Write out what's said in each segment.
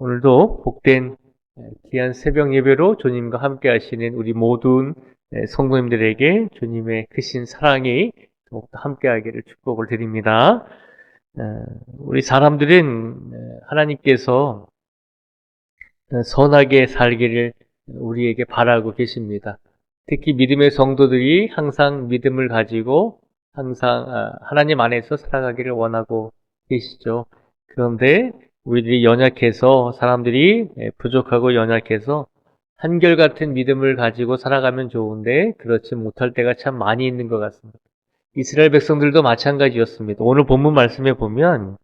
오늘도 복된 귀한 새벽 예배로 주님과 함께 하시는 우리 모든 성도님들에게 주님의 크신 사랑이 더욱더 함께 하기를 축복을 드립니다. 우리 사람들은 하나님께서 선하게 살기를 우리에게 바라고 계십니다. 특히 믿음의 성도들이 항상 믿음을 가지고 항상 하나님 안에서 살아가기를 원하고 계시죠. 그런데 우리들이 연약해서 사람들이 부족하고 연약해서 한결같은 믿음을 가지고 살아가면 좋은데 그렇지 못할 때가 참 많이 있는 것 같습니다. 이스라엘 백성들도 마찬가지였습니다. 오늘 본문 말씀에 보면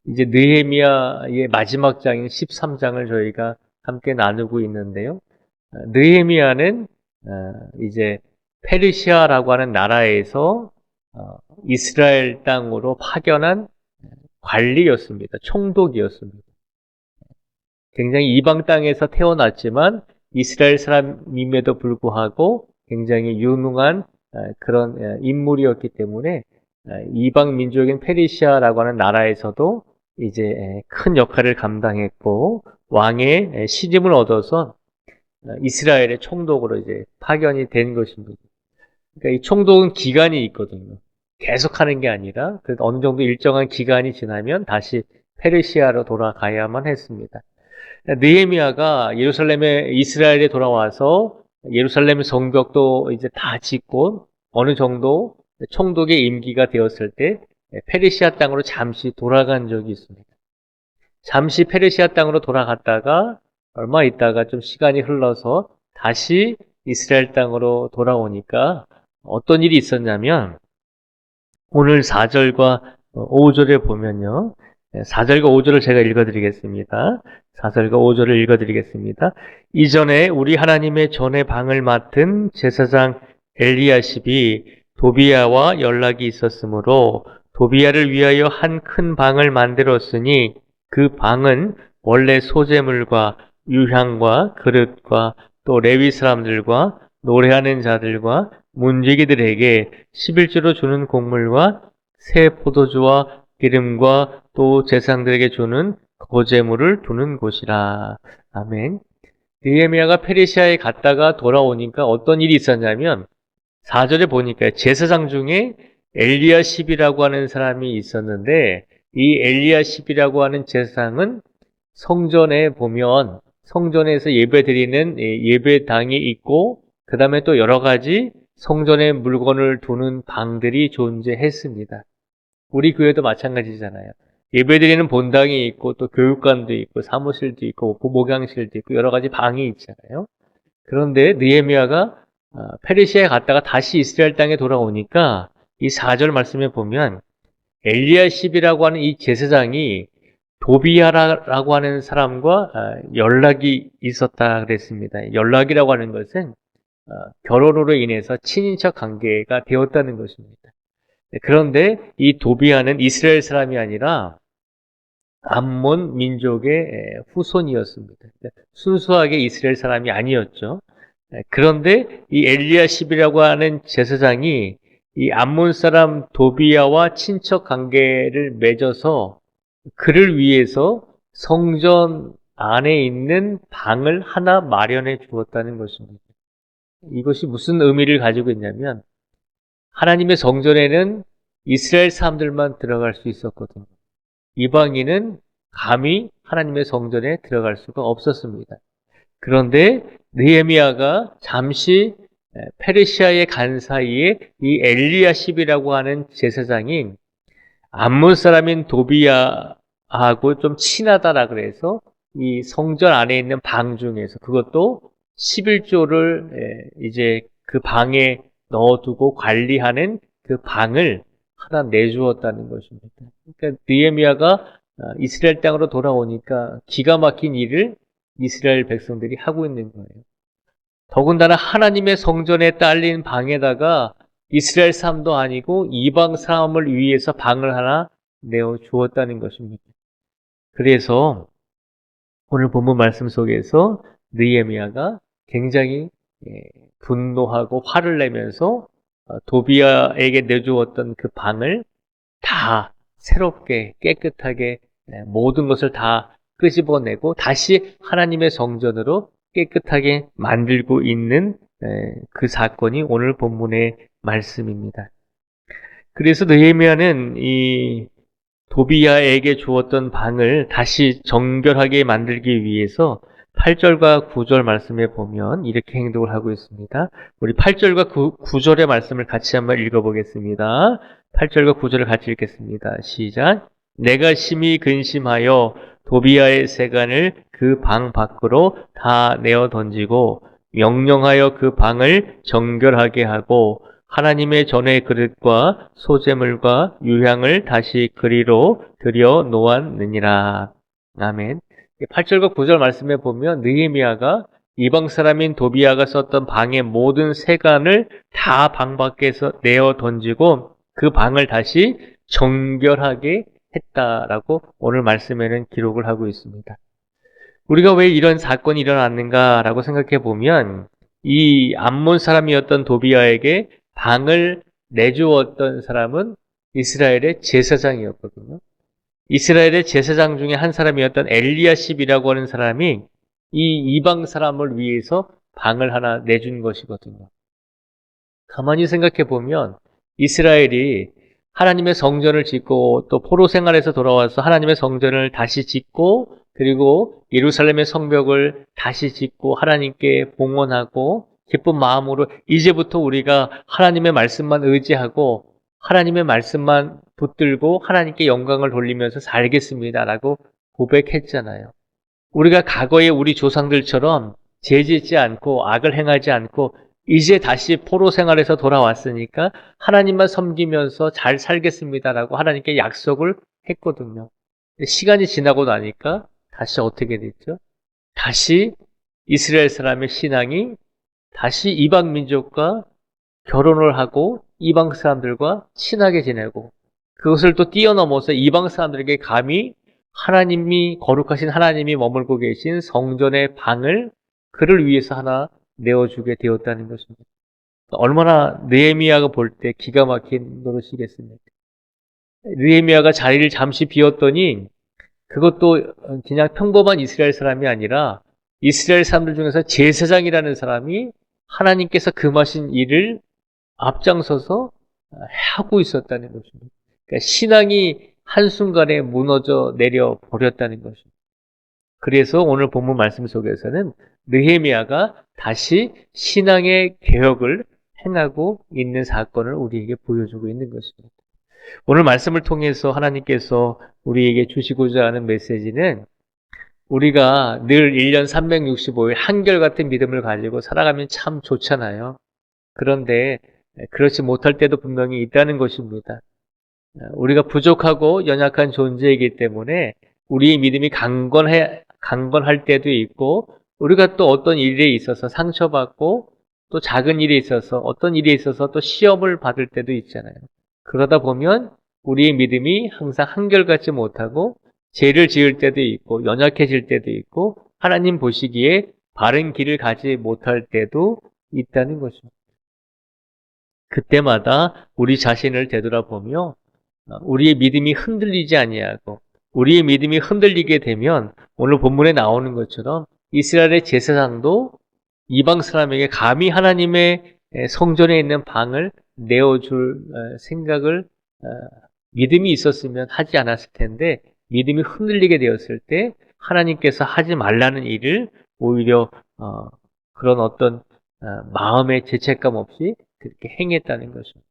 이제 느헤미야의 마지막 장인 13장을 저희가 함께 나누고 있는데요. 느헤미야는 이제 페르시아라고 하는 나라에서 이스라엘 땅으로 파견한 관리였습니다. 총독이었습니다. 굉장히 이방 땅에서 태어났지만 이스라엘 사람임에도 불구하고 굉장히 유능한 그런 인물이었기 때문에 이방 민족인 페르시아라고 하는 나라에서도 이제 큰 역할을 감당했고 왕의 시집을 얻어서 이스라엘의 총독으로 이제 파견이 된 것입니다. 그러니까 이 총독은 기간이 있거든요. 계속 하는 게 아니라 어느 정도 일정한 기간이 지나면 다시 페르시아로 돌아가야만 했습니다. 느헤미야가 예루살렘에 이스라엘에 돌아와서 예루살렘 성벽도 이제 다 짓고 어느 정도 총독의 임기가 되었을 때 페르시아 땅으로 잠시 돌아간 적이 있습니다. 잠시 페르시아 땅으로 돌아갔다가 얼마 있다가 좀 시간이 흘러서 다시 이스라엘 땅으로 돌아오니까 어떤 일이 있었냐면 오늘 4절과 5절에 보면요. 4절과 5절을 제가 읽어드리겠습니다. 4절과 5절을 읽어드리겠습니다. 이전에 우리 하나님의 전의 방을 맡은 제사장 엘리야십이 도비야와 연락이 있었으므로 도비야를 위하여 한 큰 방을 만들었으니 그 방은 원래 소재물과 유향과 그릇과 또 레위 사람들과 노래하는 자들과 문지기들에게 11조로 주는 곡물과 새 포도주와 기름과 또 제사장들에게 주는 거제물을 두는 곳이라. 아멘. 느헤미야가 페르시아에 갔다가 돌아오니까 어떤 일이 있었냐면 4절에 보니까 제사장 중에 엘리야십이라고 하는 사람이 있었는데 이 엘리야십이라고 하는 제사장은 성전에 보면 성전에서 예배드리는 예배당이 있고 그 다음에 또 여러 가지 성전에 물건을 두는 방들이 존재했습니다. 우리 교회도 마찬가지잖아요. 예배드리는 본당이 있고 또 교육관도 있고 사무실도 있고 목양실도 있고 여러 가지 방이 있잖아요. 그런데 느헤미야가 페르시아에 갔다가 다시 이스라엘 땅에 돌아오니까 이 4절 말씀에 보면 엘리야십이라고 하는 이 제사장이 도비야라고 하는 사람과 연락이 있었다 그랬습니다. 연락이라고 하는 것은 결혼으로 인해서 친인척 관계가 되었다는 것입니다. 그런데 이 도비야는 이스라엘 사람이 아니라 암몬 민족의 후손이었습니다. 순수하게 이스라엘 사람이 아니었죠. 그런데 이 엘리야십이라고 하는 제사장이 이 암몬 사람 도비야와 친척 관계를 맺어서 그를 위해서 성전 안에 있는 방을 하나 마련해 주었다는 것입니다. 이것이 무슨 의미를 가지고 있냐면 하나님의 성전에는 이스라엘 사람들만 들어갈 수 있었거든요. 이방인은 감히 하나님의 성전에 들어갈 수가 없었습니다. 그런데 느헤미야가 잠시 페르시아에 간 사이에 이 엘리야십이라고 하는 제사장이 암몬 사람인 도비야하고 좀 친하다라 그래서 이 성전 안에 있는 방 중에서 그것도 11조를 이제 그 방에 넣어두고 관리하는 그 방을 하나 내주었다는 것입니다. 그러니까 느헤미야가 이스라엘 땅으로 돌아오니까 기가 막힌 일을 이스라엘 백성들이 하고 있는 거예요. 더군다나 하나님의 성전에 딸린 방에다가 이스라엘 사람도 아니고 이방 사람을 위해서 방을 하나 내어 주었다는 것입니다. 그래서 오늘 본문 말씀 속에서 느헤미야가 굉장히 분노하고 화를 내면서 도비야에게 내주었던 그 방을 다 새롭게 깨끗하게 모든 것을 다 끄집어내고 다시 하나님의 성전으로 깨끗하게 만들고 있는 그 사건이 오늘 본문의 말씀입니다. 그래서 느헤미야는 이 도비야에게 주었던 방을 다시 정결하게 만들기 위해서 8절과 9절 말씀에 보면 이렇게 행동을 하고 있습니다. 우리 8절과 9절의 말씀을 같이 한번 읽어보겠습니다. 8절과 9절을 같이 읽겠습니다. 시작. 내가 심히 근심하여 도비야의 세간을 그 방 밖으로 다 내어 던지고 명령하여 그 방을 정결하게 하고 하나님의 전의 그릇과 소재물과 유향을 다시 그리로 들여 놓았느니라. 아멘. 8절과 9절 말씀에 보면 느헤미야가 이방 사람인 도비야가 썼던 방의 모든 세간을 다 방 밖에서 내어 던지고 그 방을 다시 정결하게 했다라고 오늘 말씀에는 기록을 하고 있습니다. 우리가 왜 이런 사건이 일어났는가라고 생각해 보면 이 암몬 사람이었던 도비야에게 방을 내주었던 사람은 이스라엘의 제사장이었거든요. 이스라엘의 제사장 중에 한 사람이었던 엘리야십이라고 하는 사람이 이 이방 사람을 위해서 방을 하나 내준 것이거든요. 가만히 생각해 보면 이스라엘이 하나님의 성전을 짓고 또 포로 생활에서 돌아와서 하나님의 성전을 다시 짓고 그리고 예루살렘의 성벽을 다시 짓고 하나님께 봉헌하고 기쁜 마음으로 이제부터 우리가 하나님의 말씀만 의지하고 하나님의 말씀만 붙들고 하나님께 영광을 돌리면서 살겠습니다라고 고백했잖아요. 우리가 과거에 우리 조상들처럼 죄짓지 않고 악을 행하지 않고 이제 다시 포로 생활에서 돌아왔으니까 하나님만 섬기면서 잘 살겠습니다라고 하나님께 약속을 했거든요. 시간이 지나고 나니까 다시 어떻게 됐죠? 다시 이스라엘 사람의 신앙이 다시 이방 민족과 결혼을 하고 이방 사람들과 친하게 지내고 그것을 또 뛰어넘어서 이방 사람들에게 감히 하나님이 거룩하신 하나님이 머물고 계신 성전의 방을 그를 위해서 하나 내어주게 되었다는 것입니다. 얼마나 느헤미야가 볼 때 기가 막힌 노릇이겠습니까? 느헤미야가 자리를 잠시 비웠더니 그것도 그냥 평범한 이스라엘 사람이 아니라 이스라엘 사람들 중에서 제사장이라는 사람이 하나님께서 금하신 일을 앞장서서 하고 있었다는 것입니다. 그러니까 신앙이 한순간에 무너져 내려 버렸다는 것입니다. 그래서 오늘 본문 말씀 속에서는 느헤미야가 다시 신앙의 개혁을 행하고 있는 사건을 우리에게 보여주고 있는 것입니다. 오늘 말씀을 통해서 하나님께서 우리에게 주시고자 하는 메시지는 우리가 늘 1년 365일 한결같은 믿음을 가지고 살아가면 참 좋잖아요. 그런데 그렇지 못할 때도 분명히 있다는 것입니다. 우리가 부족하고 연약한 존재이기 때문에 우리의 믿음이 강건할 때도 있고 우리가 또 어떤 일에 있어서 상처받고 또 작은 일에 있어서 어떤 일에 있어서 또 시험을 받을 때도 있잖아요. 그러다 보면 우리의 믿음이 항상 한결같지 못하고 죄를 지을 때도 있고 연약해질 때도 있고 하나님 보시기에 바른 길을 가지 못할 때도 있다는 것입니다. 그때마다 우리 자신을 되돌아보며 우리의 믿음이 흔들리지 아니하고 우리의 믿음이 흔들리게 되면 오늘 본문에 나오는 것처럼 이스라엘의 제사장도 이방 사람에게 감히 하나님의 성전에 있는 방을 내어줄 생각을 믿음이 있었으면 하지 않았을 텐데 믿음이 흔들리게 되었을 때 하나님께서 하지 말라는 일을 오히려 그런 어떤 마음의 죄책감 없이 그렇게 행했다는 것입니다.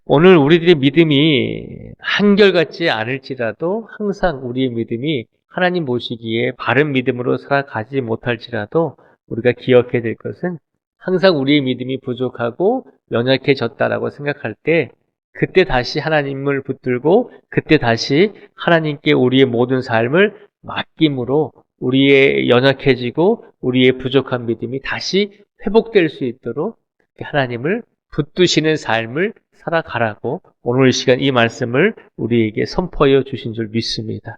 오늘 우리들의 믿음이 한결같지 않을지라도 항상 우리의 믿음이 하나님 보시기에 바른 믿음으로 살아가지 못할지라도 우리가 기억해야 될 것은 항상 우리의 믿음이 부족하고 연약해졌다라고 생각할 때 그때 다시 하나님을 붙들고 그때 다시 하나님께 우리의 모든 삶을 맡김으로 우리의 연약해지고 우리의 부족한 믿음이 다시 회복될 수 있도록 하나님을 붙드시는 삶을 살아가라고 오늘 이 시간 이 말씀을 우리에게 선포하여 주신 줄 믿습니다.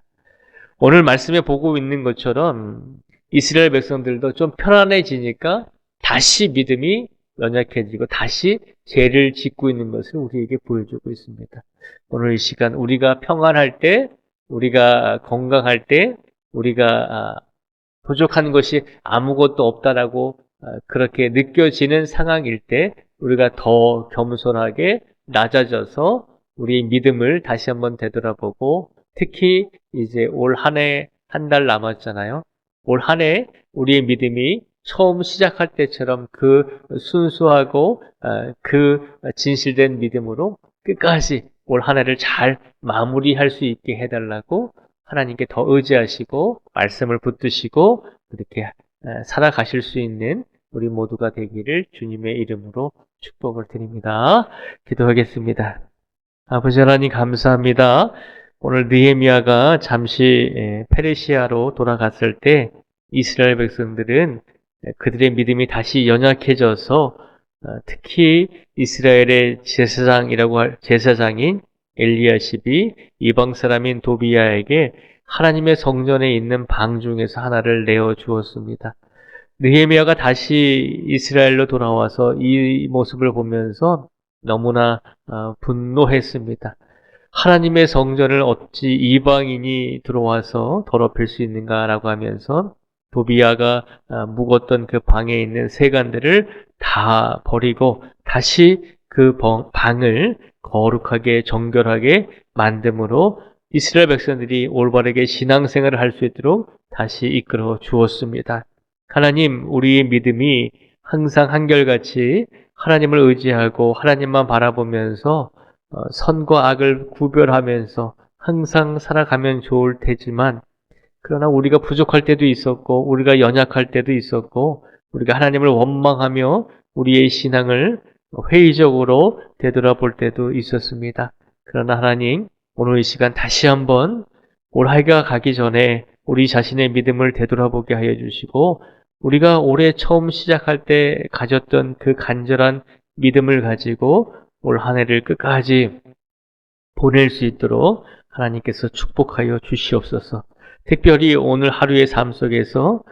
오늘 말씀에 보고 있는 것처럼 이스라엘 백성들도 좀 편안해지니까 다시 믿음이 연약해지고 다시 죄를 짓고 있는 것을 우리에게 보여주고 있습니다. 오늘 이 시간 우리가 평안할 때, 우리가 건강할 때, 우리가 부족한 것이 아무것도 없다라고 그렇게 느껴지는 상황일 때 우리가 더 겸손하게 낮아져서 우리의 믿음을 다시 한번 되돌아보고, 특히 이제 올 한 해 한 달 남았잖아요. 올 한 해 우리의 믿음이 처음 시작할 때처럼 그 순수하고 그 진실된 믿음으로 끝까지 올 한 해를 잘 마무리할 수 있게 해달라고 하나님께 더 의지하시고 말씀을 붙드시고 그렇게 살아가실 수 있는 우리 모두가 되기를 주님의 이름으로 축복을 드립니다. 기도하겠습니다. 아버지 하나님 감사합니다. 오늘 느헤미야가 잠시 페르시아로 돌아갔을 때 이스라엘 백성들은 그들의 믿음이 다시 연약해져서 특히 이스라엘의 제사장인 엘리야십이 이방 사람인 도비야에게 하나님의 성전에 있는 방 중에서 하나를 내어 주었습니다. 느헤미야가 다시 이스라엘로 돌아와서 이 모습을 보면서 너무나 분노했습니다. 하나님의 성전을 어찌 이방인이 들어와서 더럽힐 수 있는가라고 하면서 도비야가 묵었던 그 방에 있는 세간들을 다 버리고 다시 그 방을 거룩하게 정결하게 만듦으로 이스라엘 백성들이 올바르게 신앙생활을 할 수 있도록 다시 이끌어 주었습니다. 하나님, 우리의 믿음이 항상 한결같이 하나님을 의지하고 하나님만 바라보면서 선과 악을 구별하면서 항상 살아가면 좋을 테지만, 그러나 우리가 부족할 때도 있었고 우리가 연약할 때도 있었고 우리가 하나님을 원망하며 우리의 신앙을 회의적으로 되돌아볼 때도 있었습니다. 그러나 하나님, 오늘 이 시간 다시 한번 올 해가 가기 전에 우리 자신의 믿음을 되돌아보게 하여 주시고, 우리가 올해 처음 시작할 때 가졌던 그 간절한 믿음을 가지고 올 한 해를 끝까지 보낼 수 있도록 하나님께서 축복하여 주시옵소서. 특별히 오늘 하루의 삶 속에서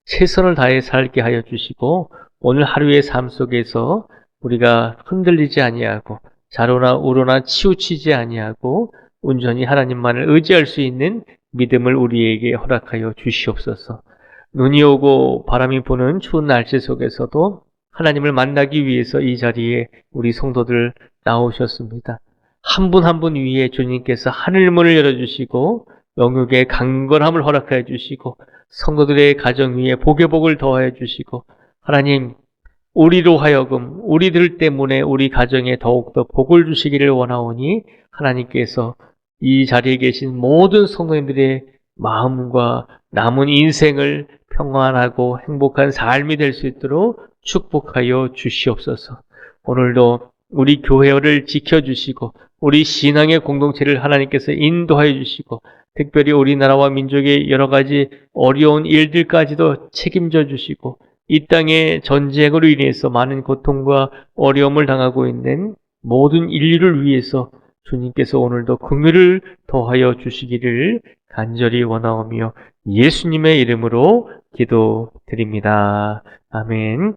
최선을 다해 살게 하여 주시고, 오늘 하루의 삶 속에서 우리가 흔들리지 아니하고 좌로나 우로나 치우치지 아니하고 온전히 하나님만을 의지할 수 있는 믿음을 우리에게 허락하여 주시옵소서. 눈이 오고 바람이 부는 추운 날씨 속에서도 하나님을 만나기 위해서 이 자리에 우리 성도들 나오셨습니다. 한 분 한 분 위에 주님께서 하늘문을 열어주시고 영육의 강건함을 허락하여 주시고 성도들의 가정 위에 복의 복을 더하여 주시고, 하나님, 우리로 하여금 우리들 때문에 우리 가정에 더욱더 복을 주시기를 원하오니 하나님께서 이 자리에 계신 모든 성도님들의 마음과 남은 인생을 평안하고 행복한 삶이 될 수 있도록 축복하여 주시옵소서. 오늘도 우리 교회를 지켜주시고 우리 신앙의 공동체를 하나님께서 인도하여 주시고, 특별히 우리나라와 민족의 여러 가지 어려운 일들까지도 책임져 주시고, 이 땅의 전쟁으로 인해서 많은 고통과 어려움을 당하고 있는 모든 인류를 위해서 주님께서 오늘도 긍휼을 더하여 주시기를 간절히 원하오며 예수님의 이름으로 기도드립니다. 아멘.